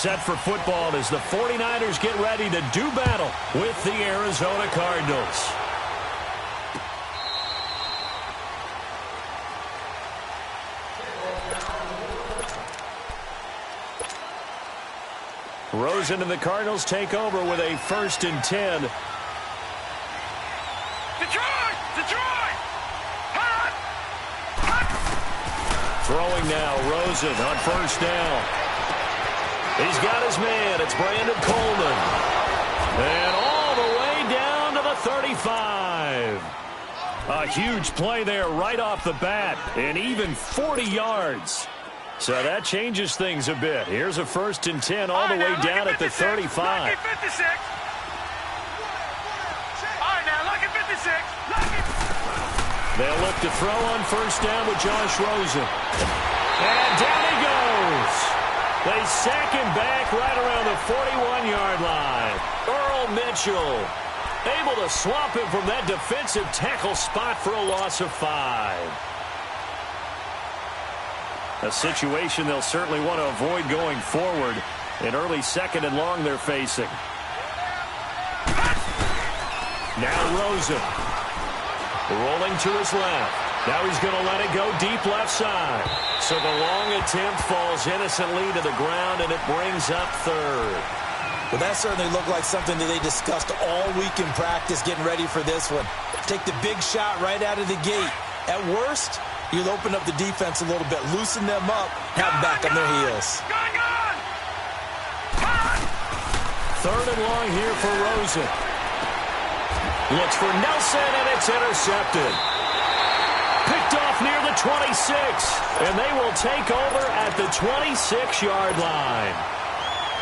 set for football as the 49ers get ready to do battle with the Arizona Cardinals. Rosen and the Cardinals take over with a 1st and 10. Detroit! Throwing now, Rosen on 1st down. He's got his man. It's Brandon Coleman. And all the way down to the 35. A huge play there right off the bat. And even 40 yards. So that changes things a bit. Here's a 1st and 10 all the way down at the 35. They'll look to throw on 1st down with Josh Rosen. And down he goes. They sack him back right around the 41-yard line. Earl Mitchell able to swap him from that defensive tackle spot for a loss of 5. A situation they'll certainly want to avoid going forward. An early 2nd and long they're facing. Now Rosen. Rolling to his left. Now he's going to let it go deep left side. So the long attempt falls innocently to the ground, and it brings up 3rd. Well, that certainly looked like something that they discussed all week in practice, getting ready for this one. Take the big shot right out of the gate. At worst, you'll open up the defense a little bit, loosen them up, have them back on their heels. 3rd and long here for Rosen. Looks for Nelson, and it's intercepted. Picked off near the 26, and they will take over at the 26-yard line.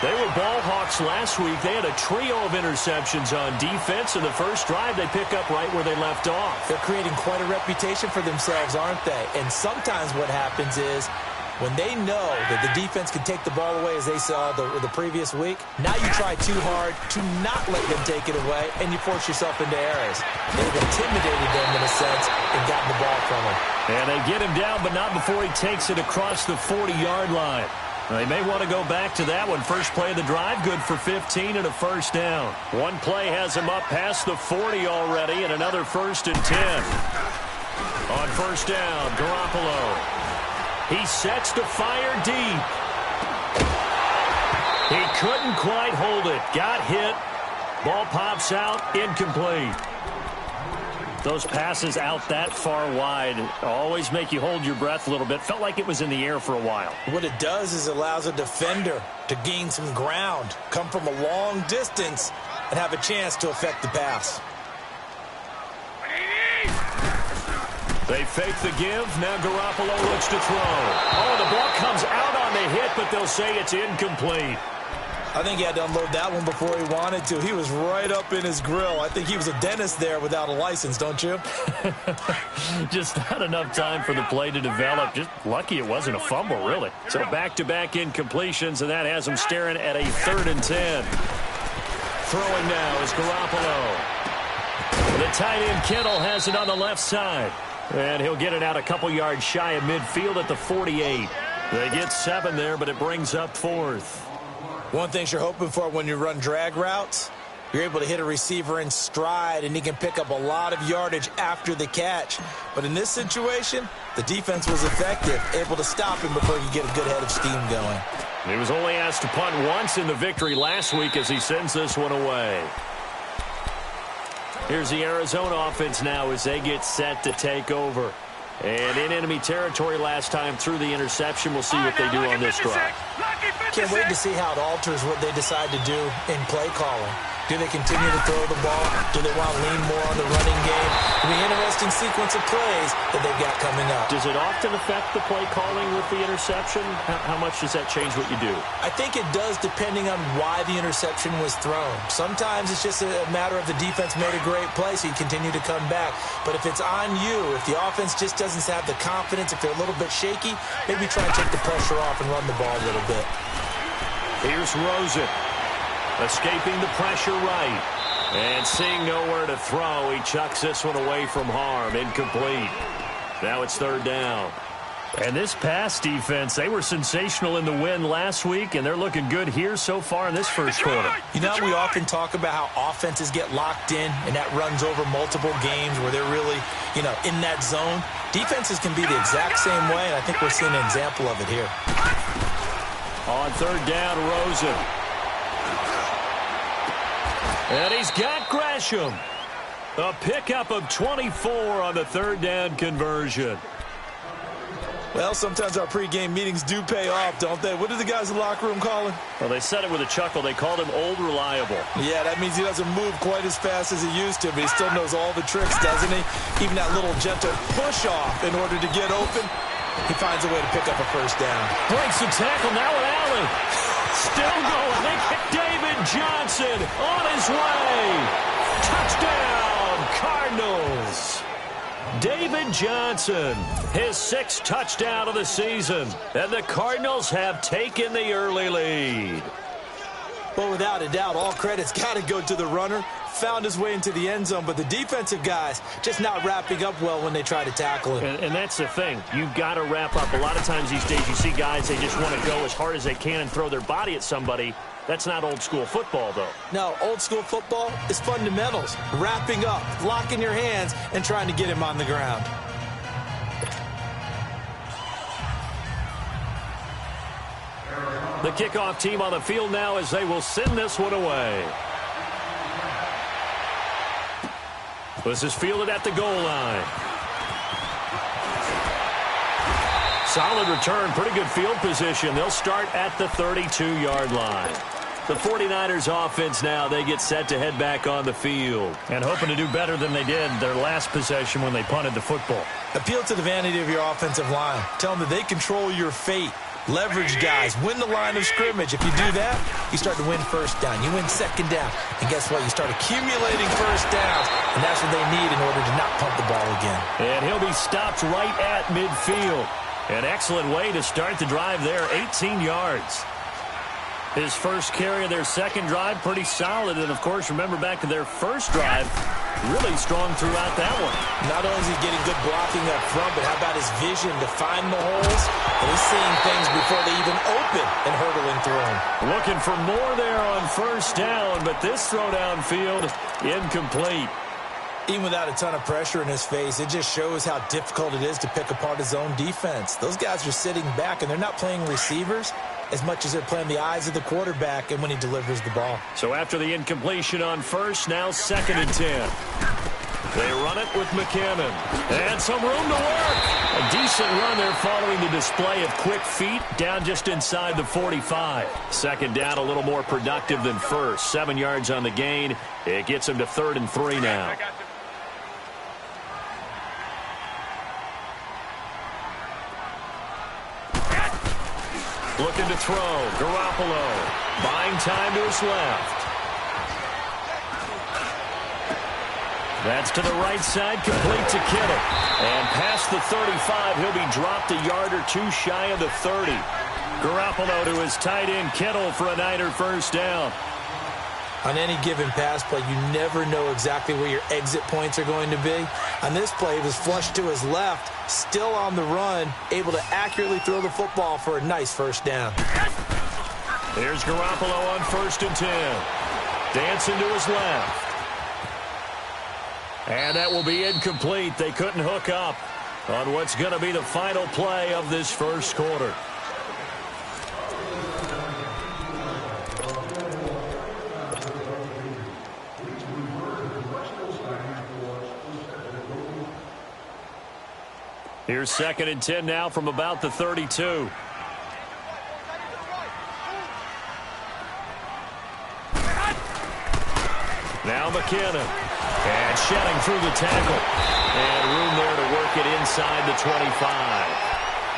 They were ball hawks last week. They had a trio of interceptions on defense, and the first drive they pick up right where they left off. They're creating quite a reputation for themselves, aren't they? And sometimes what happens is when they know that the defense can take the ball away, as they saw the previous week, now you try too hard to not let them take it away, and you force yourself into errors. They've intimidated them in a sense and gotten the ball from them. And they get him down, but not before he takes it across the 40-yard line. They may want to go back to that one. First play of the drive, good for 15 and a 1st down. One play has him up past the 40 already, and another 1st and 10. On 1st down, Garoppolo. He sets to fire deep. He couldn't quite hold it. Got hit. Ball pops out. Incomplete. Those passes out that far wide always make you hold your breath a little bit. Felt like it was in the air for a while. What it does is it allows a defender to gain some ground, come from a long distance, and have a chance to affect the pass. They fake the give. Now Garoppolo looks to throw. Oh, the ball comes out on the hit, but they'll say it's incomplete. I think he had to unload that one before he wanted to. He was right up in his grill. I think he was a dentist there without a license, don't you? Just not enough time for the play to develop. Just lucky it wasn't a fumble, really. So back-to-back incompletions, and that has him staring at a 3rd and 10. Throwing now is Garoppolo. The tight end Kittle has it on the left side. And he'll get it out a couple yards shy of midfield at the 48. They get 7 there, but it brings up 4th. One thing you're hoping for when you run drag routes, you're able to hit a receiver in stride, and he can pick up a lot of yardage after the catch. But in this situation, the defense was effective, able to stop him before he could get a good head of steam going. He was only asked to punt once in the victory last week as he sends this one away. Here's the Arizona offense now as they get set to take over. And in enemy territory last time through the interception. We'll see what they do on this drive. Can't wait to see how it alters what they decide to do in play calling. Do they continue to throw the ball? Do they want to lean more on the running game? It'll be an interesting sequence of plays that they've got coming up. Does it often affect the play calling with the interception? How much does that change what you do? I think it does depending on why the interception was thrown. Sometimes it's just a matter of the defense made a great play, so you continue to come back. But if it's on you, if the offense just doesn't have the confidence, if they're a little bit shaky, maybe try and take the pressure off and run the ball a little bit. Here's Rosen. Escaping the pressure right. And seeing nowhere to throw, he chucks this one away from harm. Incomplete. Now it's 3rd down. And this pass defense, they were sensational in the win last week, and they're looking good here so far in this first quarter. You know, we often talk about how offenses get locked in, and that runs over multiple games where they're really, in that zone. Defenses can be the exact same way, and I think we're seeing an example of it here. On third down, Rosen. And he's got Gresham. A pickup of 24 on the third down conversion. Well, sometimes our pregame meetings do pay off, don't they? What do the guys in the locker room call him? Well, they said it with a chuckle. They called him Old Reliable. Yeah, that means he doesn't move quite as fast as he used to, but he still knows all the tricks, doesn't he? Even that little gentle push-off in order to get open, he finds a way to pick up a first down. Breaks the tackle, now with Allen. Still going. They get David Johnson on his way. Touchdown, Cardinals. David Johnson, his 6th touchdown of the season, and the Cardinals have taken the early lead. Well, without a doubt, all credit's got to go to the runner. Found his way into the end zone, but the defensive guys just not wrapping up well when they try to tackle him. And that's the thing. You've got to wrap up. A lot of times these days you see guys, they just want to go as hard as they can and throw their body at somebody. That's not old school football, though. No, old school football is fundamentals. Wrapping up, locking your hands, and trying to get him on the ground. The kickoff team on the field now as they will send this one away. This is fielded at the goal line. Solid return, pretty good field position. They'll start at the 32-yard line. The 49ers offense now, they get set to head back on the field. And hoping to do better than they did their last possession when they punted the football. Appeal to the vanity of your offensive line. Tell them that they control your fate. Leverage guys. Win the line of scrimmage. If you do that, you start to win first down. You win second down. And guess what? You start accumulating first downs. And that's what they need in order to not punt the ball again. And he'll be stopped right at midfield. An excellent way to start the drive there, 18 yards. His first carry of their second drive, pretty solid. And, of course, remember back to their first drive, really strong throughout that one. Not only is he getting good blocking up front, but how about his vision to find the holes? And he's seeing things before they even open and hurdling through them. Looking for more there on first down, but this throw downfield, incomplete. Even without a ton of pressure in his face, it just shows how difficult it is to pick apart his own defense. Those guys are sitting back, and they're not playing receivers as much as they're playing the eyes of the quarterback and when he delivers the ball. So after the incompletion on first, now 2nd and 10. They run it with McKinnon. And some room to work. A decent run there following the display of quick feet down just inside the 45. Second down, a little more productive than first. 7 yards on the gain. It gets him to 3rd and 3 now. Looking to throw. Garoppolo buying time to his left. That's to the right side, complete to Kittle. And past the 35, he'll be dropped a yard or two shy of the 30. Garoppolo to his tight end, Kittle, for a Niner first down. On any given pass play, you never know exactly where your exit points are going to be. On this play, he was flushed to his left, still on the run, able to accurately throw the football for a nice first down. Here's Garoppolo on 1st and 10. Dancing to his left. And that will be incomplete. They couldn't hook up on what's going to be the final play of this first quarter. Here's 2nd and 10 now from about the 32. Now McKinnon. And shedding through the tackle. And room there to work it inside the 25.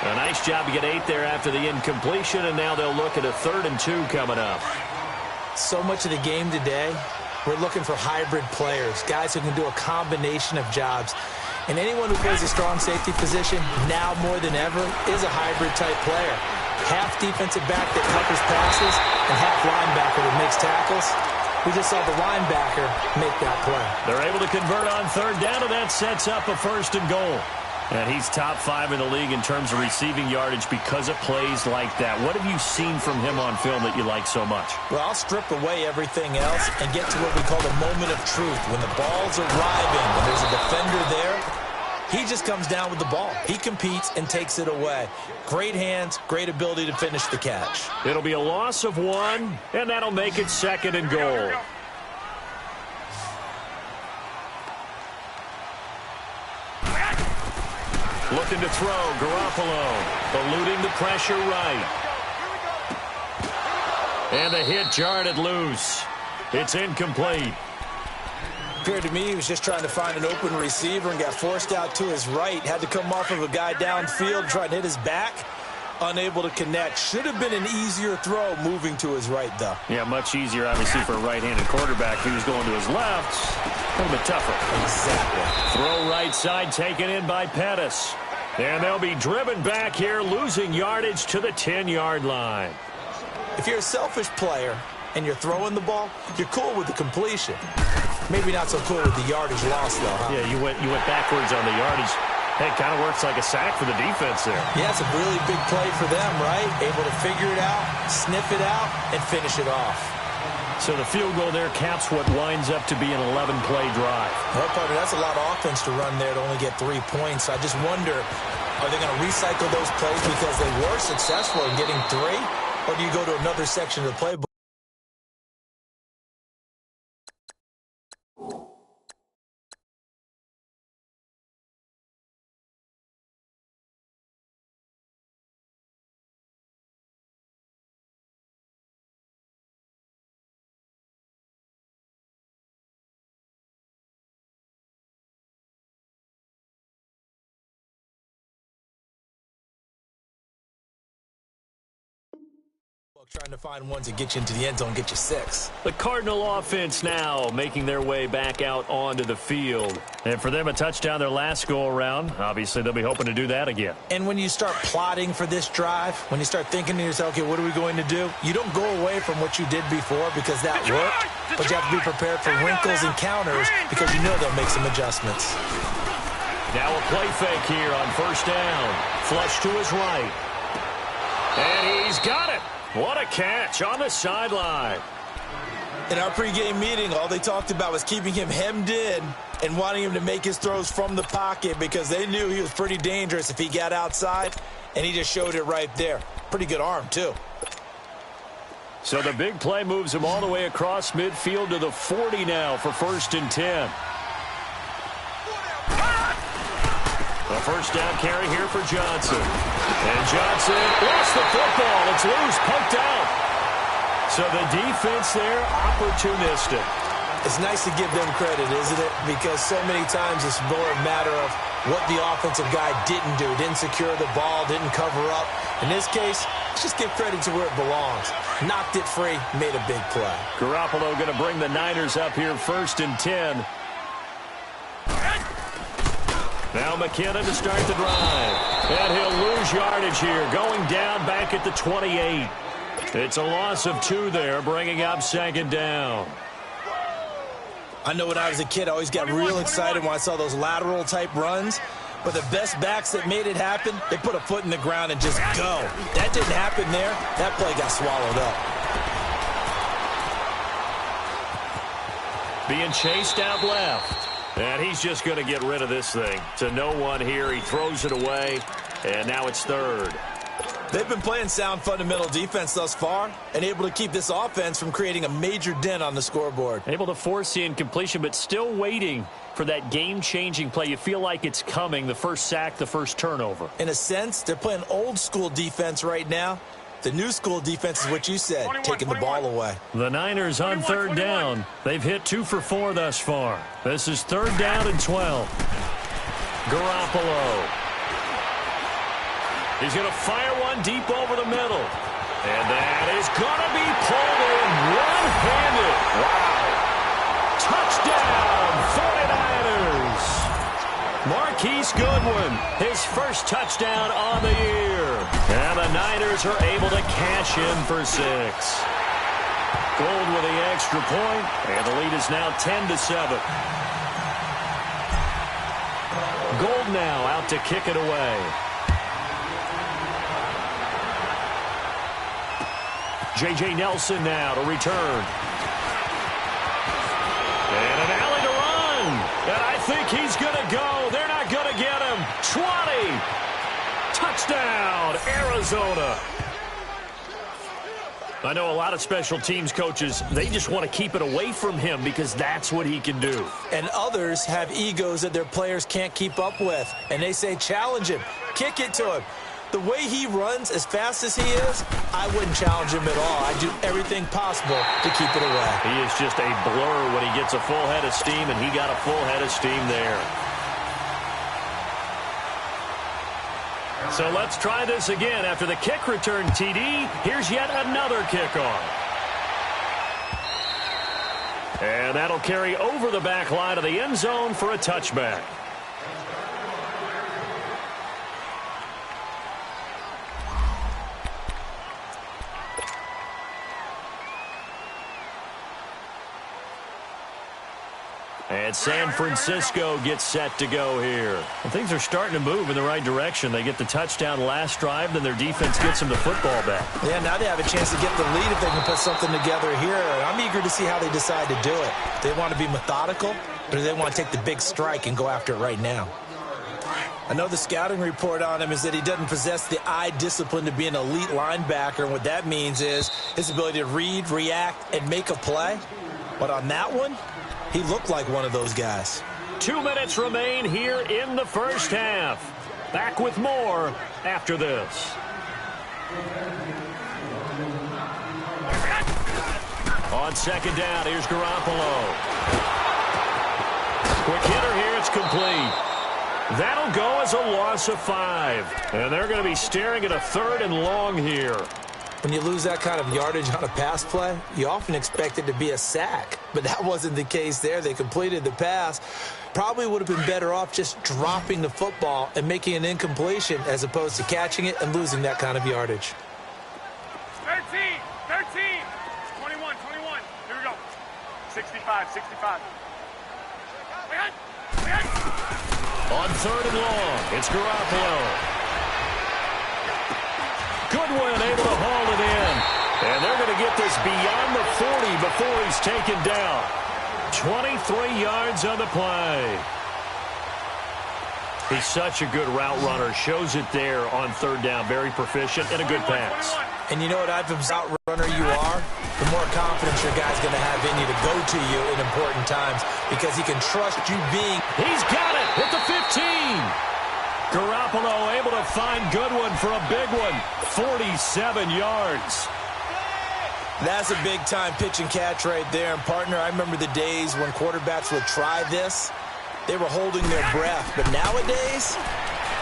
A nice job to get 8 there after the incompletion, and now they'll look at a 3rd and 2 coming up. So much of the game today, we're looking for hybrid players, guys who can do a combination of jobs. And anyone who plays a strong safety position, now more than ever, is a hybrid-type player. Half defensive back that covers passes and half linebacker that makes tackles. We just saw the linebacker make that play. They're able to convert on 3rd down, and that sets up a 1st and goal. And he's top 5 in the league in terms of receiving yardage because of plays like that. What have you seen from him on film that you like so much? Well, I'll strip away everything else and get to what we call the moment of truth. When the ball's arriving, when there's a defender there, he just comes down with the ball. He competes and takes it away. Great hands, great ability to finish the catch. It'll be a loss of 1, and that'll make it 2nd and goal. Looking to throw, Garoppolo, eluding the pressure right. And the hit jarred it loose. It's incomplete. Appeared to me he was just trying to find an open receiver and got forced out to his right. Had to come off of a guy downfield, trying to hit his back. Unable to connect. Should have been an easier throw moving to his right, though. Yeah, much easier, obviously, for a right-handed quarterback. He was going to his left. A little bit tougher. Exactly. Throw right side taken in by Pettis. And they'll be driven back here, losing yardage to the 10-yard line. If you're a selfish player and you're throwing the ball, you're cool with the completion. Maybe not so cool with the yardage loss, though, huh? Yeah, you went backwards on the yardage. Hey, it kind of works like a sack for the defense there. Yeah, it's a really big play for them, right? Able to figure it out, sniff it out, and finish it off. So the field goal there caps what winds up to be an 11-play drive. Well, partner, that's a lot of offense to run there to only get 3 points. I just wonder, are they going to recycle those plays because they were successful in getting 3? Or do you go to another section of the playbook? Trying to find ones that get you into the end zone, get you 6. The Cardinal offense now making their way back out onto the field. And for them, a touchdown their last go-around. Obviously, they'll be hoping to do that again. And when you start plotting for this drive, when you start thinking to yourself, okay, what are we going to do? You don't go away from what you did before because that worked, but you have to be prepared for wrinkles and counters because you know they'll make some adjustments. Now a play fake here on first down. Flush to his right. And he's got it. What a catch on the sideline. In our pregame meeting, all they talked about was keeping him hemmed in and wanting him to make his throws from the pocket because they knew he was pretty dangerous if he got outside, and he just showed it right there. Pretty good arm, too. So the big play moves him all the way across midfield to the 40 now for 1st and 10. A first down carry here for Johnson. And Johnson lost the football. It's loose, poked out. So the defense there, opportunistic. It's nice to give them credit, isn't it? Because so many times it's more a matter of what the offensive guy didn't do. Didn't secure the ball, didn't cover up. In this case, let's just give credit to where it belongs. Knocked it free, made a big play. Garoppolo going to bring the Niners up here 1st and 10. Now McKinnon to start the drive. And he'll lose yardage here, going down back at the 28. It's a loss of 2 there, bringing up 2nd down. I know when I was a kid, I always got real excited when I saw those lateral-type runs. But the best backs that made it happen, they put a foot in the ground and just go. That didn't happen there. That play got swallowed up. Being chased out left. And he's just going to get rid of this thing. To no one here. He throws it away. And now it's 3rd. They've been playing sound fundamental defense thus far and able to keep this offense from creating a major dent on the scoreboard. Able to force the incompletion, but still waiting for that game-changing play. You feel like it's coming, the first sack, the first turnover. In a sense, they're playing old-school defense right now. The new school defense is what you said, taking the ball away. The Niners on 3rd down. They've hit 2 for 4 thus far. This is 3rd down and 12. Garoppolo. He's going to fire one deep over the middle. And that is going to be pulled in one-handed. Wow. Touchdown, 49ers. Marquise Goodwin, his first touchdown on the year. And the Niners are able to cash in for 6. Gold with the extra point, and the lead is now 10-7. Gold now out out to kick it away. J.J. Nelson now to return. And an alley to run. And I think he's going to go. They're not going to get him. 20. Touchdown, Arizona. I know a lot of special teams coaches, they just want to keep it away from him because that's what he can do. And others have egos that their players can't keep up with. And they say, challenge him. Kick it to him. The way he runs as fast as he is, I wouldn't challenge him at all. I'd do everything possible to keep it away. He is just a blur when he gets a full head of steam, and he got a full head of steam there. So let's try this again. After the kick return TD, here's yet another kickoff. And that'll carry over the back line of the end zone for a touchback. And San Francisco gets set to go here. And things are starting to move in the right direction. They get the touchdown last drive, then their defense gets them the football back. Yeah, now they have a chance to get the lead if they can put something together here. I'm eager to see how they decide to do it. Do they want to be methodical, or do they want to take the big strike and go after it right now? I know the scouting report on him is that he doesn't possess the eye discipline to be an elite linebacker. And what that means is his ability to read, react, and make a play. But on that one, he looked like one of those guys. 2 minutes remain here in the first half. Back with more after this. On second down, here's Garoppolo. Quick hitter here, it's complete. That'll go as a loss of 5. And they're going to be staring at a 3rd and long here. When you lose that kind of yardage on a pass play, you often expect it to be a sack. But that wasn't the case there. They completed the pass. Probably would have been better off just dropping the football and making an incompletion as opposed to catching it and losing that kind of yardage. 13, 21. Here we go. 65. On 3rd and long, it's Garoppolo. Goodwin able to haul it in. And they're going to get this beyond the 40 before he's taken down. 23 yards on the play. He's such a good route runner. Shows it there on 3rd down. Very proficient and a good pass. And you know what type of route runner you are? The more confidence your guy's going to have in you to go to you in important times because he can trust you being. He's got it at the 15. Garoppolo able to find Goodwin for a big one. 47 yards. That's a big-time pitch and catch right there. And, partner, I remember the days when quarterbacks would try this. They were holding their breath. But nowadays,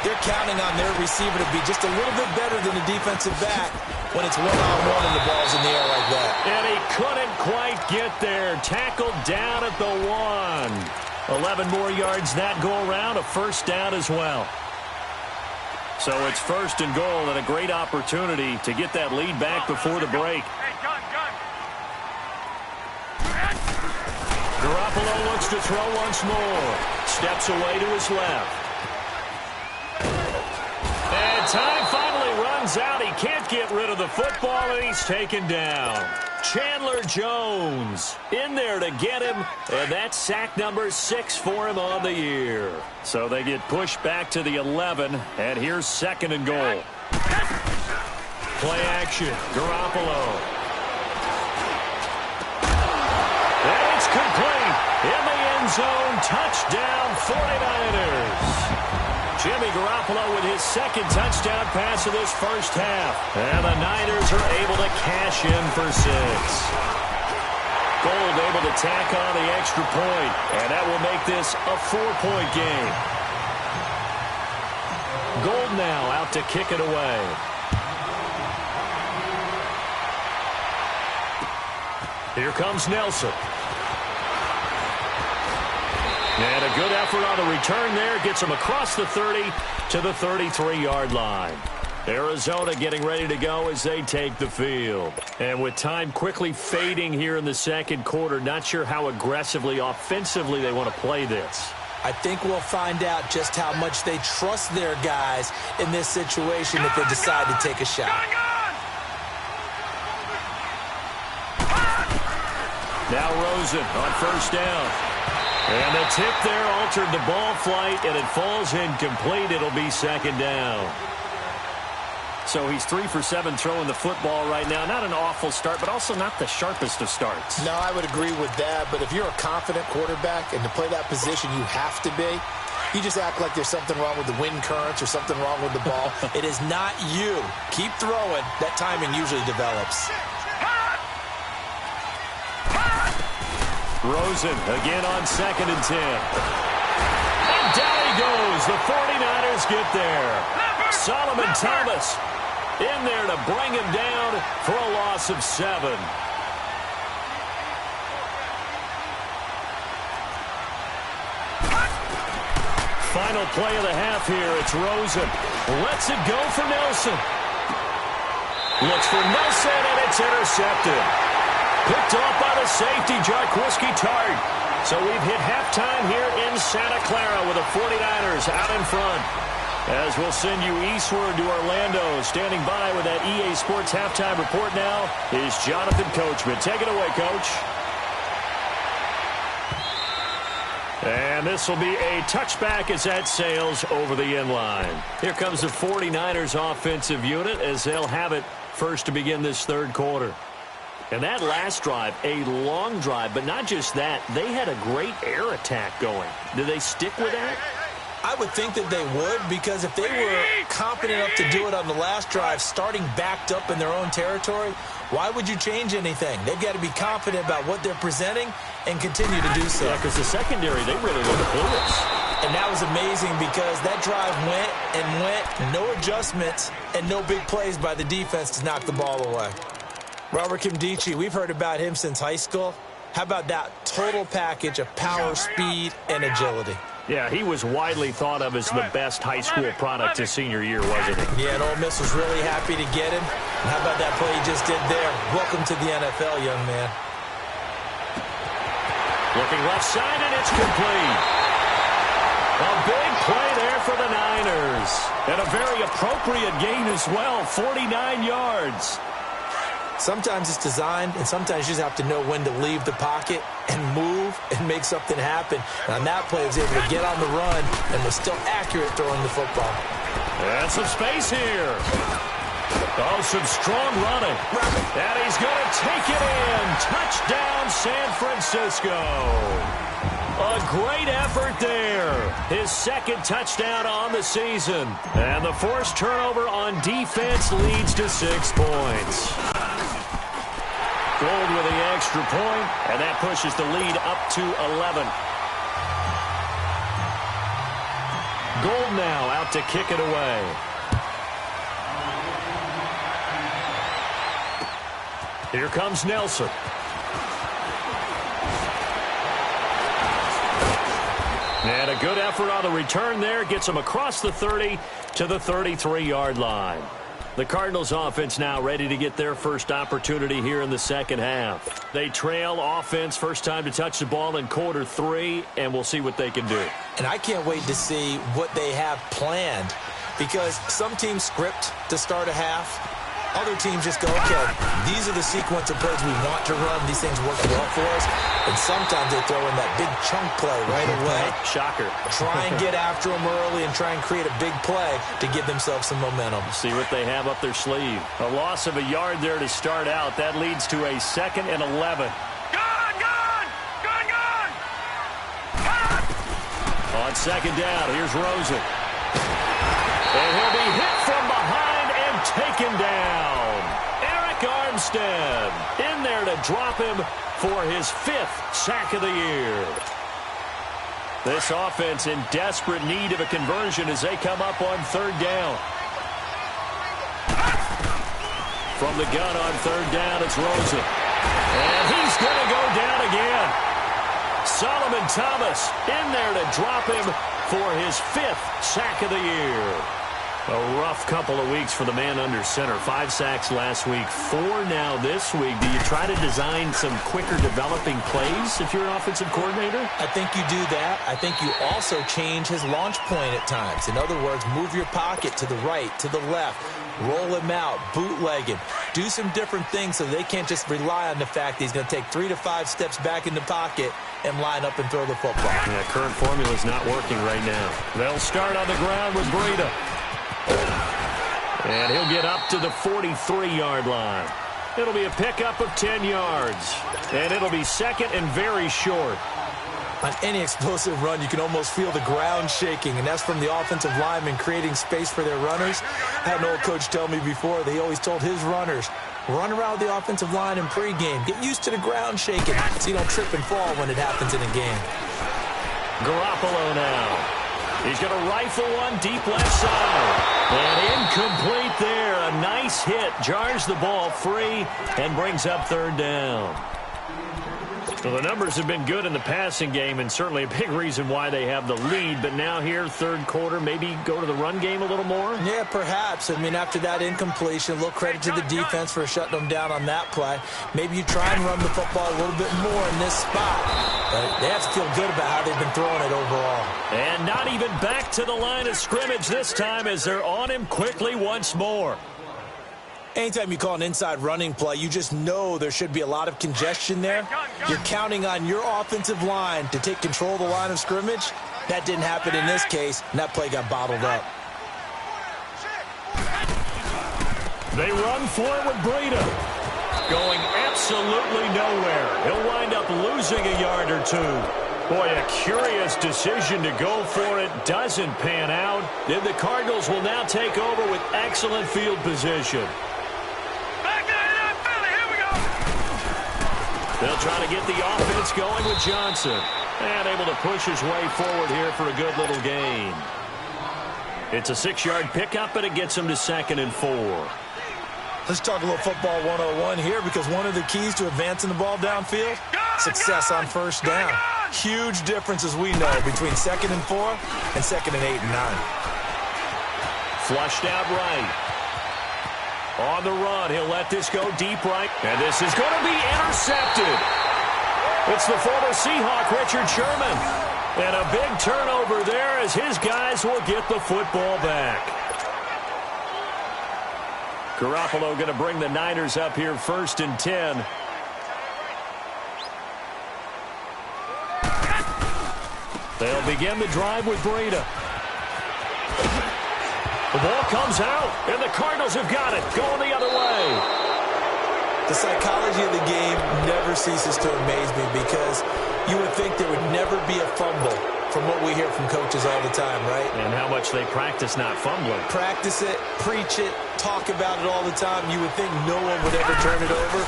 they're counting on their receiver to be just a little bit better than the defensive back when it's one-on-one and the ball's in the air like that. And he couldn't quite get there. Tackled down at the 1. 11 more yards that go around. A first down as well. So it's 1st and goal and a great opportunity to get that lead back before the break. Garoppolo looks to throw once more. Steps away to his left. And time finally runs out. He can't get rid of the football, and he's taken down. Chandler Jones in there to get him, and that's sack number 6 for him on the year. So they get pushed back to the 11, and here's 2nd and goal. Play action, Garoppolo. And it's complete in the end zone. Touchdown, 49ers. Jimmy Garoppolo with his 2nd touchdown pass of this first half. And the Niners are able to cash in for 6. Gold able to tack on the extra point. And that will make this a 4-point game. Gold now out to kick it away. Here comes Nelson. And a good effort on the return there. Gets him across the 30 to the 33-yard line. Arizona getting ready to go as they take the field. And with time quickly fading here in the 2nd quarter, not sure how aggressively, offensively they want to play this. I think we'll find out just how much they trust their guys in this situation if they decide to take a shot. Now Rosen on first down. And the tip there altered the ball flight, and it falls incomplete. It'll be second down. So he's 3 for 7 throwing the football right now. Not an awful start, but also not the sharpest of starts. No, I would agree with that. But if you're a confident quarterback and to play that position, you have to be. You just act like there's something wrong with the wind currents or something wrong with the ball. It is not you. Keep throwing. That timing usually develops. Rosen again on 2nd and 10. And down he goes. The 49ers get there. Solomon Thomas in there to bring him down for a loss of 7. Final play of the half here. It's Rosen. Lets it go for Nelson. Looks for Nelson, and it's intercepted. Picked off by the safety, Jarkowski Tart. So we've hit halftime here in Santa Clara with the 49ers out in front. As we'll send you eastward to Orlando. Standing by with that EA Sports halftime report now is Jonathan Coachman. Take it away, Coach. And this will be a touchback as that sails over the end line. Here comes the 49ers offensive unit as they'll have it first to begin this third quarter. And that last drive, a long drive, but not just that. They had a great air attack going. Did they stick with that? I would think that they would, because if they were confident enough to do it on the last drive, starting backed up in their own territory, why would you change anything? They've got to be confident about what they're presenting and continue to do so. Yeah, because the secondary, they really looked clueless. And that was amazing because that drive went and went, no adjustments, and no big plays by the defense to knock the ball away. Robert Kimdichie, we've heard about him since high school. How about that total package of power, speed, and agility? Yeah, he was widely thought of as the best high school product his senior year, wasn't he? Yeah, and Ole Miss was really happy to get him. And how about that play he just did there? Welcome to the NFL, young man. Looking left side, and it's complete. A big play there for the Niners. And a very appropriate gain as well, 49 yards. Sometimes it's designed, and sometimes you just have to know when to leave the pocket and move and make something happen. And on that play, he was able to get on the run and was still accurate throwing the football. And some space here. Oh, some strong running. And he's going to take it in. Touchdown, San Francisco. A great effort there. His second touchdown on the season. And the forced turnover on defense leads to 6 points. Gold with the extra point, and that pushes the lead up to 11. Gold now out to kick it away. Here comes Nelson. And a good effort on the return there. Gets him across the 30 to the 33-yard line. The Cardinals offense now ready to get their first opportunity here in the second half. They trail offense, first time to touch the ball in quarter 3, and we'll see what they can do. And I can't wait to see what they have planned, because some teams script to start a half. Other teams just go, okay, these are the sequence of plays we want to run. These things work well for us. And sometimes they throw in that big chunk play right away. Shocker. Try and get after them early and try and create a big play to give themselves some momentum. See what they have up their sleeve. A loss of a yard there to start out. That leads to a 2nd and 11. On second down, here's Rosen. And he'll be hit from behind and taken down. Eric Armstead in there to drop him for his 5th sack of the year. This offense in desperate need of a conversion as they come up on 3rd down. From the gun on 3rd down, it's Rosen. And he's going to go down again. Solomon Thomas in there to drop him for his 5th sack of the year. A rough couple of weeks for the man under center. 5 sacks last week, 4 now this week. Do you try to design some quicker developing plays if you're an offensive coordinator? I think you do that. I think you also change his launch point at times. In other words, move your pocket to the right, to the left, roll him out, bootleg him. Do some different things so they can't just rely on the fact that he's going to take 3 to 5 steps back in the pocket and line up and throw the football. Yeah, current formula is not working right now. They'll start on the ground with Breida. And he'll get up to the 43-yard line. It'll be a pickup of 10 yards. And it'll be second and very short. On any explosive run, you can almost feel the ground shaking, and that's from the offensive linemen creating space for their runners. I had an old coach tell me before, they always told his runners, run around the offensive line in pregame. Get used to the ground shaking so you don't trip and fall when it happens in a game. Garoppolo now. He's going to rifle one deep left side. And incomplete there. A nice hit. Jars the ball free and brings up third down. Well, the numbers have been good in the passing game and certainly a big reason why they have the lead. But now here, third quarter, maybe go to the run game a little more? Yeah, perhaps. I mean, after that incompletion, a little credit to the defense for shutting them down on that play. Maybe you try and run the football a little bit more in this spot. But they have to feel good about how they've been throwing it overall. And not even back to the line of scrimmage this time as they're on him quickly once more. Anytime you call an inside running play, you just know there should be a lot of congestion there. You're counting on your offensive line to take control of the line of scrimmage. That didn't happen in this case, and that play got bottled up. They run for it with Breida. Going absolutely nowhere. He'll wind up losing a yard or two. Boy, a curious decision to go for it. Doesn't pan out. Then the Cardinals will now take over with excellent field position. They'll try to get the offense going with Johnson. And able to push his way forward here for a good little gain. It's a 6-yard pickup, but it gets him to 2nd and 4. Let's talk a little football 101 here, because one of the keys to advancing the ball downfield, success on first down. Huge difference, as we know, between 2nd and 4 and 2nd and 8 and 9. Flushed out right. On the run, he'll let this go deep right. And this is going to be intercepted. It's the former Seahawk, Richard Sherman. And a big turnover there as his guys will get the football back. Garoppolo going to bring the Niners up here 1st and 10. They'll begin the drive with Breida. The ball comes out, and the Cardinals have got it. Going the other way. The psychology of the game never ceases to amaze me, because you would think there would never be a fumble from what we hear from coaches all the time, right? And how much they practice not fumbling. Practice it, preach it, talk about it all the time. You would think no one would ever turn it over.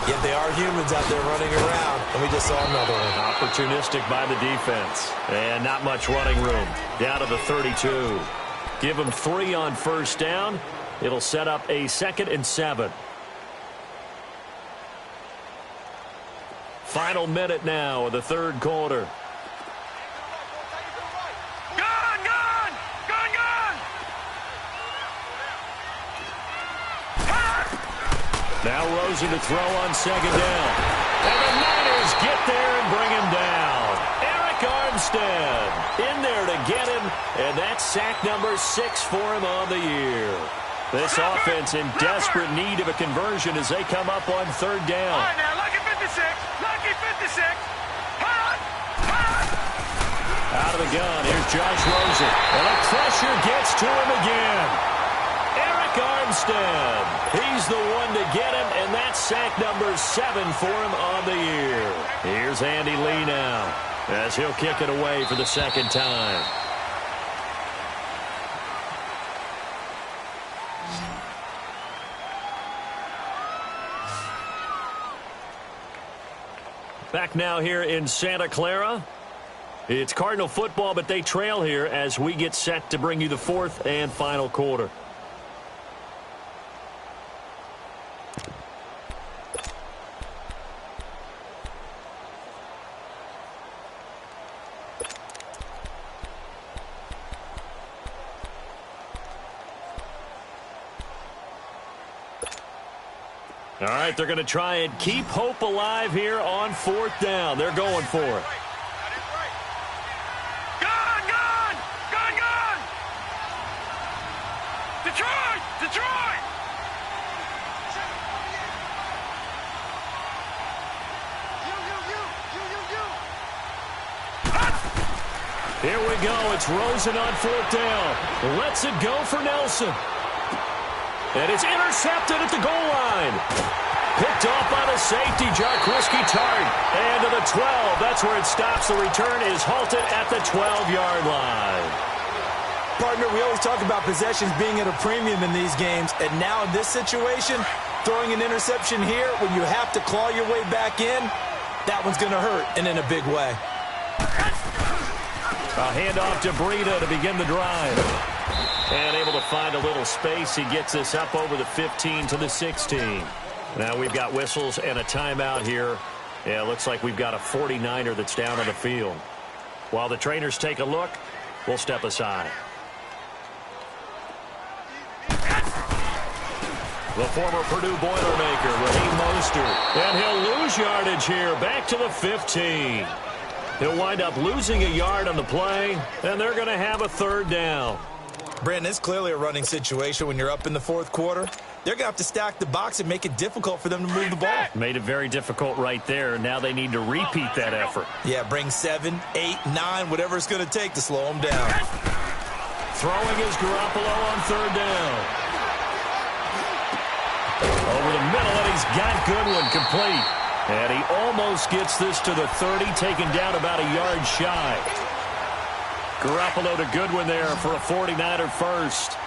Yet they are humans out there running around, and we just saw another one. Opportunistic by the defense. And not much running room. Down to the 32. Give them 3 on first down. It'll set up a 2nd and 7. Final minute now of the third quarter. Now Rosen to throw on 2nd down. And the Niners get there and bring him down. Eric Armstead in there to get him, and that's sack number 6 for him on the year. This offense in desperate need of a conversion as they come up on 3rd down. All right, now, lucky 56. Lucky 56. Out of the gun, here's Josh Rosen. And the pressure gets to him again. Eric Armstead, he's the one to get him, and that's sack number 7 for him on the year. Here's Andy Lee now, as he'll kick it away for the 2nd time. Back now here in Santa Clara. It's Cardinal football, but they trail here as we get set to bring you the 4th and final quarter. All right, they're going to try and keep hope alive here on 4th down. They're going for it. Gun! Gun! Gun! Gun! Detroit! Detroit! Here we go. It's Rosen on 4th down. Lets it go for Nelson. And it's intercepted at the goal line. Picked off by the safety, Jarkowski Tart. And to the 12. That's where it stops. The return is halted at the 12-yard line. Partner, we always talk about possessions being at a premium in these games. And now in this situation, throwing an interception here when you have to claw your way back in, that one's going to hurt, and in a big way. A handoff to Breida to begin the drive. And able to find a little space. He gets this up over the 15 to the 16. Now we've got whistles and a timeout here. Yeah, it looks like we've got a 49er that's down on the field. While the trainers take a look, we'll step aside. The former Purdue Boilermaker, Raheem Mostert. And he'll lose yardage here, back to the 15. He'll wind up losing a yard on the play, and they're going to have a 3rd down. Brandon, it's clearly a running situation when you're up in the 4th quarter. They're going to have to stack the box and make it difficult for them to move the ball. Made it very difficult right there. Now they need to repeat that effort. Yeah, bring 7, 8, 9, whatever it's going to take to slow them down. Throwing is Garoppolo on 3rd down. Over the middle, and he's got Goodwin complete. And he almost gets this to the 30, taken down about a yard shy. Garoppolo to Goodwin there for a 49er first.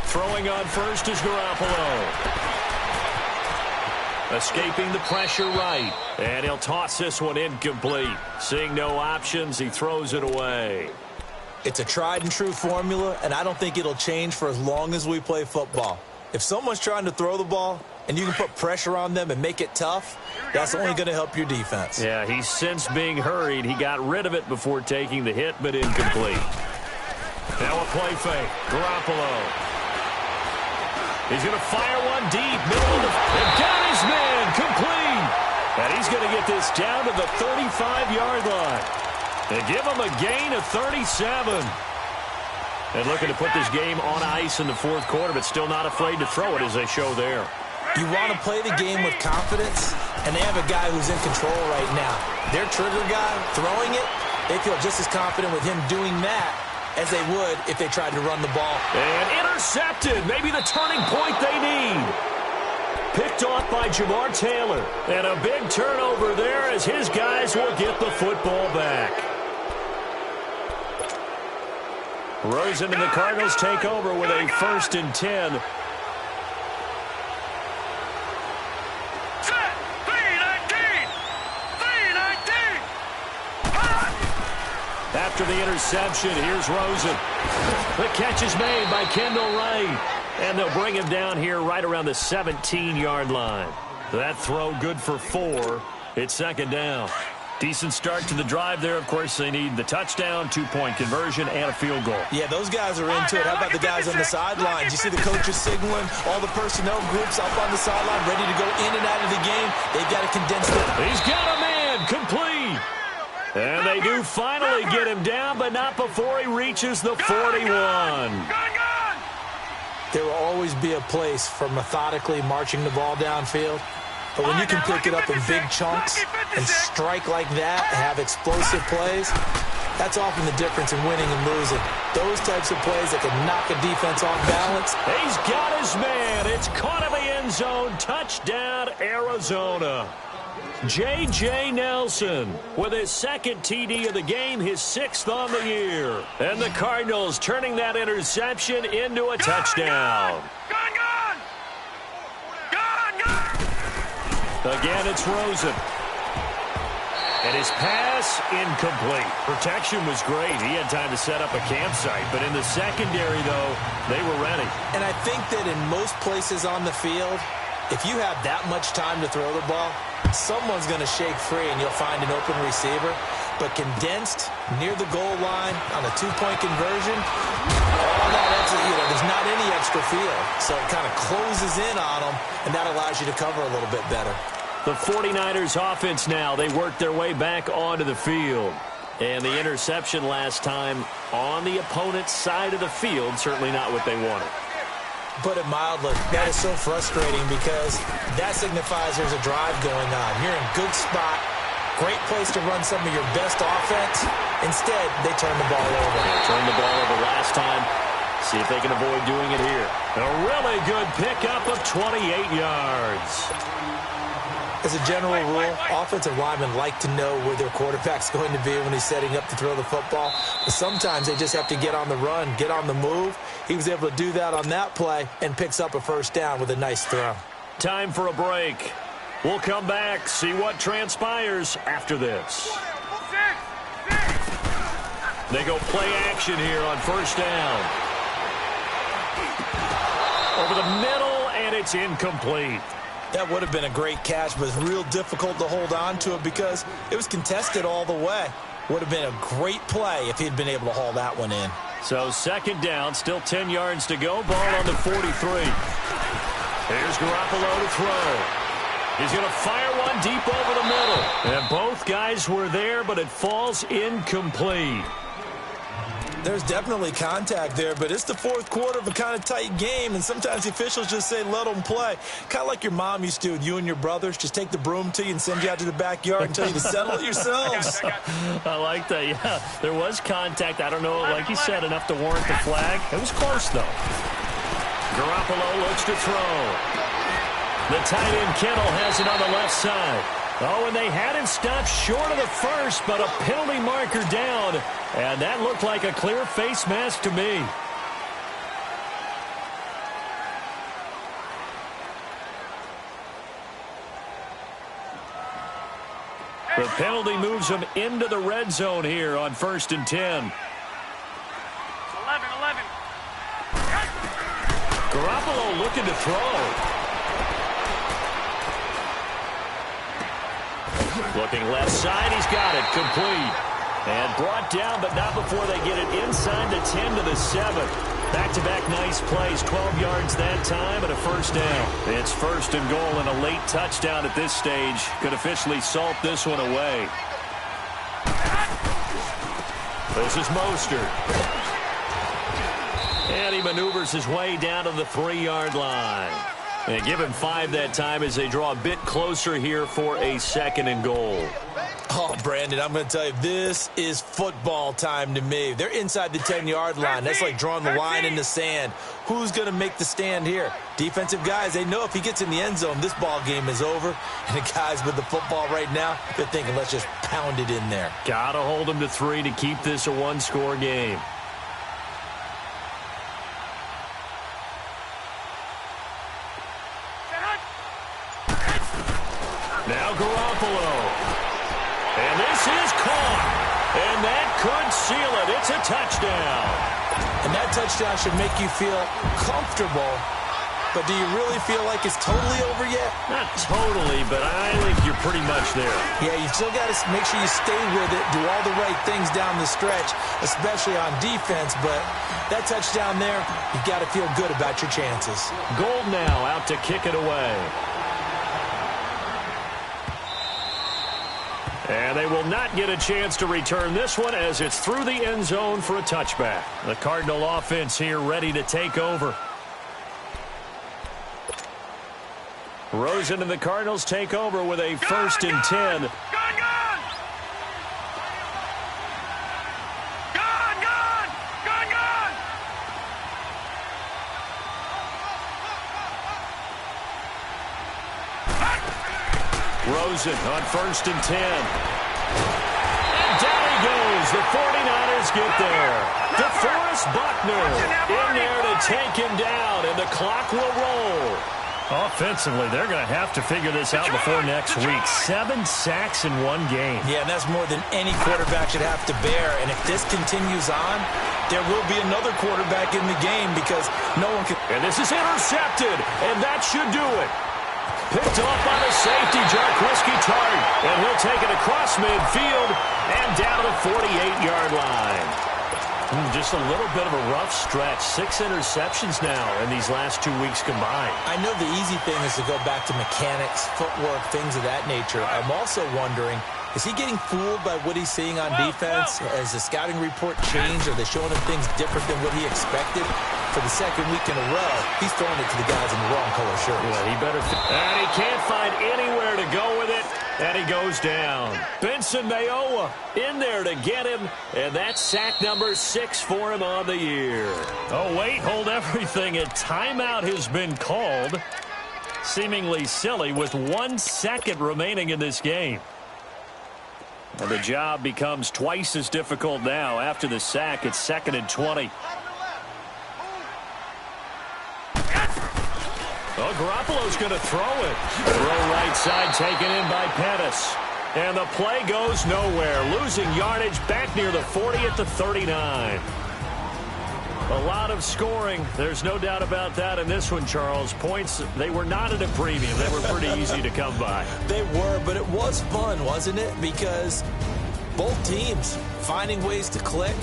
Throwing on first is Garoppolo. Escaping the pressure right. And he'll toss this one incomplete. Seeing no options, he throws it away. It's a tried-and-true formula, and I don't think it'll change for as long as we play football. If someone's trying to throw the ball and you can put pressure on them and make it tough, that's only going to help your defense. Yeah, he's since being hurried. He got rid of it before taking the hit, but incomplete. Now a play fake. Garoppolo. He's going to fire one deep. Middle of the... And got his man complete. And he's going to get this down to the 35-yard line. And give him a gain of 37. And looking to put this game on ice in the 4th quarter, but still not afraid to throw it as they show there. You want to play the game with confidence, and they have a guy who's in control right now. Their trigger guy throwing it, they feel just as confident with him doing that as they would if they tried to run the ball. And intercepted. Maybe the turning point they need. Picked off by Jamar Taylor. And a big turnover there as his guys will get the football back. Rosen and the Cardinals take over with a 1st and 10. After the interception, here's Rosen. The catch is made by Kendall Wright. And they'll bring him down here right around the 17-yard line. That throw good for 4. It's 2nd down. Decent start to the drive there. Of course, they need the touchdown, 2-point conversion, and a field goal. Yeah, those guys are into it. How about the guys on the sidelines? You see the coaches signaling, all the personnel groups up on the sideline ready to go in and out of the game. They've got to condense it. He's got a man complete. And they do finally get him down, but not before he reaches the 41. There will always be a place for methodically marching the ball downfield. But when you can pick it up in big chunks and strike like that, have explosive plays, that's often the difference in winning and losing. Those types of plays that can knock a defense off balance. He's got his man. It's caught in the end zone. Touchdown, Arizona. J.J. Nelson with his 2nd TD of the game, his 6th on the year. And the Cardinals turning that interception into a touchdown. Again, it's Rosen. And his pass, incomplete. Protection was great. He had time to set up a campsite. But in the secondary, though, they were ready. And I think that in most places on the field, If you have that much time to throw the ball, someone's going to shake free and you'll find an open receiver. But condensed near the goal line on a two-point conversion, all that extra, there's not any extra field. So it kind of closes in on them, and that allows you to cover a little bit better. The 49ers offense now, they work their way back onto the field. And the interception last time on the opponent's side of the field, certainly not what they wanted. Put it mildly, that is so frustrating because that signifies there's a drive going on. You're in good spot, great place to run some of your best offense. Instead, they turn the ball over. Turned the ball over last time. See if they can avoid doing it here. A really good pickup of 28 yards. As a general rule, offensive linemen like to know where their quarterback's going to be when he's setting up to throw the football. But sometimes they just have to get on the run, get on the move. He was able to do that on that play and picks up a first down with a nice throw. Time for a break. We'll come back, see what transpires after this. They go play action here on first down. Over the middle, and it's incomplete. That would have been a great catch, but it's real difficult to hold on to it because it was contested all the way. Would have been a great play if he'd been able to haul that one in. So second down, still 10 yards to go. Ball on the 43. Here's Garoppolo to throw. He's going to fire one deep over the middle. And both guys were there, but it falls incomplete. There's definitely contact there, but it's the fourth quarter of a kind of tight game, and sometimes the officials just say, let them play. Kind of like your mom used to with you and your brothers. Just take the broom to you and send you out to the backyard and tell you to settle it yourselves. I like that, yeah. There was contact. I don't know, like you said, enough to warrant the flag. It was close, though. Garoppolo looks to throw. The tight end Kittle has it on the left side. Oh, and they had him stopped short of the first, but a penalty marker down. And that looked like a clear face mask to me. The penalty moves him into the red zone here on 1st and 10. 11. Garoppolo looking to throw. Looking left side, he's got it, complete. And brought down, but not before they get it inside the 10 to the 7. Back-to-back nice plays, 12 yards that time and a first down. It's 1st and goal and a late touchdown at this stage. Could officially salt this one away. This is Mostert. And he maneuvers his way down to the 3-yard line. And give him 5 that time as they draw a bit closer here for a 2nd and goal. Oh, Brandon, I'm going to tell you, this is football time to me. They're inside the 10-yard line. That's like drawing the line in the sand. Who's going to make the stand here? Defensive guys, they know if he gets in the end zone, this ball game is over. And the guys with the football right now, they're thinking, let's just pound it in there. Got to hold him to 3 to keep this a one-score game. Now Garoppolo. And this is caught. And that could seal it. It's a touchdown. And that touchdown should make you feel comfortable. But do you really feel like it's totally over yet? Not totally, but I think you're pretty much there. Yeah, you still got to make sure you stay with it, do all the right things down the stretch, especially on defense. But that touchdown there, you've got to feel good about your chances. Gold now out to kick it away. And they will not get a chance to return this one as it's through the end zone for a touchback. The Cardinal offense here ready to take over. Rosen and the Cardinals take over with a 1st and 10. Gone! Rosen on 1st and 10. And down he goes. The 49ers get there. DeForest Buckner in there to take him down, and the clock will roll. Offensively, they're going to have to figure this out before next week. 7 sacks in one game. Yeah, and that's more than any quarterback should have to bear. And if this continues on, there will be another quarterback in the game because no one can. And this is intercepted, and that should do it. Picked off by the safety, Jarquiski Tart. And he'll take it across midfield and down to the 48-yard line. Just a little bit of a rough stretch. 6 interceptions now in these last 2 weeks combined. I know the easy thing is to go back to mechanics, footwork, things of that nature. I'm also wondering, is he getting fooled by what he's seeing on defense? Has the scouting report changed? Are they showing him things different than what he expected? For the second week in a row, he's throwing it to the guys in the wrong color shirts. Yeah, he better. And he can't find anywhere to go with it. And he goes down. Benson Mayowa in there to get him. And that's sack number 6 for him on the year. Oh, wait, hold everything. A timeout has been called. Seemingly silly with 1 second remaining in this game. And the job becomes twice as difficult now. After the sack, it's 2nd and 20. Oh, Garoppolo's going to throw it. Throw right side taken in by Pettis. And the play goes nowhere. Losing yardage back near the 40 at the 39. A lot of scoring. There's no doubt about that in this one, Charles. Points, they were not at a premium. They were pretty easy to come by. They were, but it was fun, wasn't it? Because both teams finding ways to click.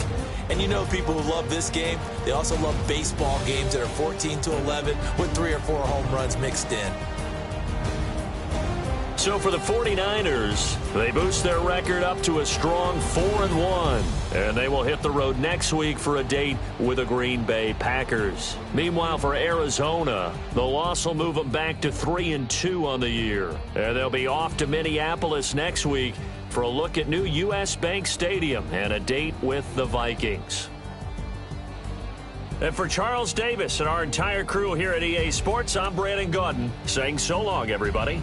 And you know people who love this game, they also love baseball games that are 14-11 with 3 or 4 home runs mixed in. So for the 49ers, they boost their record up to a strong 4-1. And they will hit the road next week for a date with the Green Bay Packers. Meanwhile, for Arizona, the loss will move them back to 3-2 on the year. And they'll be off to Minneapolis next week for a look at new U.S. Bank Stadium and a date with the Vikings. And for Charles Davis and our entire crew here at EA Sports, I'm Brandon Gaudin saying so long, everybody.